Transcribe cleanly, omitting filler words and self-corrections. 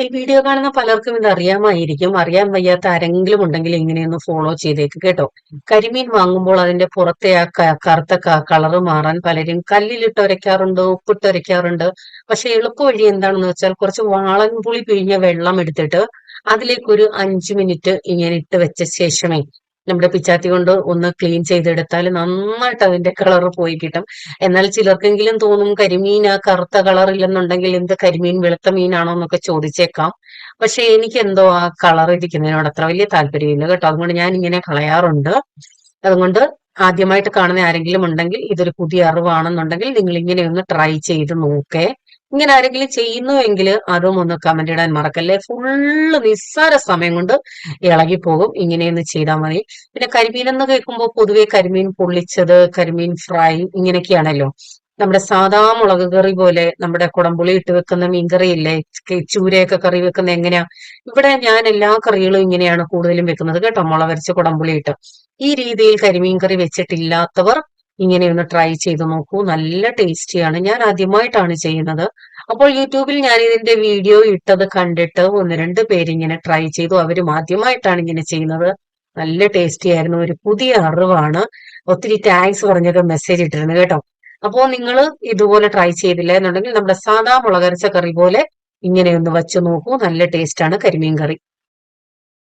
ഈ വീഡിയോ കാണുന്ന പലർക്കും ഇത് അറിയാമായിരിക്കും. അറിയാൻ വയ്യാത്ത ആരെങ്കിലും ഉണ്ടെങ്കിൽ ഇങ്ങനെയൊന്ന് ഫോളോ ചെയ്തേക്ക് കേട്ടോ. കരിമീൻ വാങ്ങുമ്പോൾ അതിന്റെ പുറത്തെ ആ കറുത്ത കളറ് മാറാൻ പലരും കല്ലിലിട്ട് ഉരയ്ക്കാറുണ്ട്, ഉപ്പിട്ട് ഉരയ്ക്കാറുണ്ട്. പക്ഷെ എളുപ്പ വഴി എന്താണെന്ന് വെച്ചാൽ കുറച്ച് വാളൻപുളി പിഴിഞ്ഞ വെള്ളം എടുത്തിട്ട് അതിലേക്ക് ഒരു 5 മിനിറ്റ് ഇങ്ങനെ ഇട്ട് വെച്ച ശേഷമേ നമ്മുടെ പിച്ചാത്തി കൊണ്ട് ഒന്ന് ക്ലീൻ ചെയ്തെടുത്താൽ നന്നായിട്ട് അതിന്റെ കളർ പോയി കിട്ടും. എന്നാൽ ചിലർക്കെങ്കിലും തോന്നും കരിമീൻ ആ കറുത്ത കളർ ഇല്ലെന്നുണ്ടെങ്കിൽ എന്ത് കരിമീൻ വെളുത്ത മീനാണോ എന്നൊക്കെ ചോദിച്ചേക്കാം. പക്ഷെ എനിക്ക് എന്തോ ആ കളർ ഇരിക്കുന്നതിനോട് അത്ര വലിയ താല്പര്യമില്ല കേട്ടോ. അതുകൊണ്ട് ഞാൻ ഇങ്ങനെ കളയാറുണ്ട്. അതുകൊണ്ട് ആദ്യമായിട്ട് കാണുന്ന ആരെങ്കിലും ഉണ്ടെങ്കിൽ ഇതൊരു പുതിയ അറിവാണെന്നുണ്ടെങ്കിൽ നിങ്ങൾ ഇങ്ങനെ ഒന്ന് ട്രൈ ചെയ്ത് നോക്കേ. ഇങ്ങനെ ആരെങ്കിലും ചെയ്യുന്നുവെങ്കിൽ അതും ഒന്ന് കമന്റ് ഇടാൻ മറക്കല്ലേ. ഫുള്ള് നിസ്സാര സമയം കൊണ്ട് ഇളകിപ്പോകും. ഇങ്ങനെയൊന്ന് ചെയ്താൽ മതി. പിന്നെ കരിമീൻ എന്ന് കേൾക്കുമ്പോൾ പൊതുവെ കരിമീൻ പൊള്ളിച്ചത്, കരിമീൻ ഫ്രൈ ഇങ്ങനെയൊക്കെയാണല്ലോ. നമ്മുടെ സാധാ മുളക് കറി പോലെ നമ്മുടെ കുടംപുളി ഇട്ട് വെക്കുന്ന മീൻകറി ഇല്ലേ, ചൂരയൊക്കെ കറി വെക്കുന്ന എങ്ങനെയാ? ഇവിടെ ഞാൻ എല്ലാ കറികളും ഇങ്ങനെയാണ് കൂടുതലും വെക്കുന്നത് കേട്ടോ, മുളകരച്ച് കുടംപുളി ഇട്ട്. ഈ രീതിയിൽ കരിമീൻ കറി വെച്ചിട്ടില്ലാത്തവർ ഇങ്ങനെയൊന്ന് ട്രൈ ചെയ്ത് നോക്കൂ. നല്ല ടേസ്റ്റിയാണ്. ഞാൻ ആദ്യമായിട്ടാണ് ചെയ്യുന്നത്. അപ്പോൾ യൂട്യൂബിൽ ഞാൻ ഇതിന്റെ വീഡിയോ ഇട്ടത് കണ്ടിട്ട് ഒന്ന് രണ്ട് പേരിങ്ങനെ ട്രൈ ചെയ്തു. അവരും ആദ്യമായിട്ടാണ് ഇങ്ങനെ ചെയ്യുന്നത്. നല്ല ടേസ്റ്റി ആയിരുന്നു. ഒരു പുതിയ അറിവാണ്. ഒത്തിരി താങ്ക്സ് പറഞ്ഞൊക്കെ മെസ്സേജ് ഇട്ടിരുന്നു കേട്ടോ. അപ്പോ നിങ്ങൾ ഇതുപോലെ ട്രൈ ചെയ്തില്ല എന്നുണ്ടെങ്കിൽ നമ്മുടെ സാധാ മുളകരച്ച കറി പോലെ ഇങ്ങനെയൊന്ന് വച്ച് നോക്കൂ. നല്ല ടേസ്റ്റ് ആണ് കരിമീൻ കറി.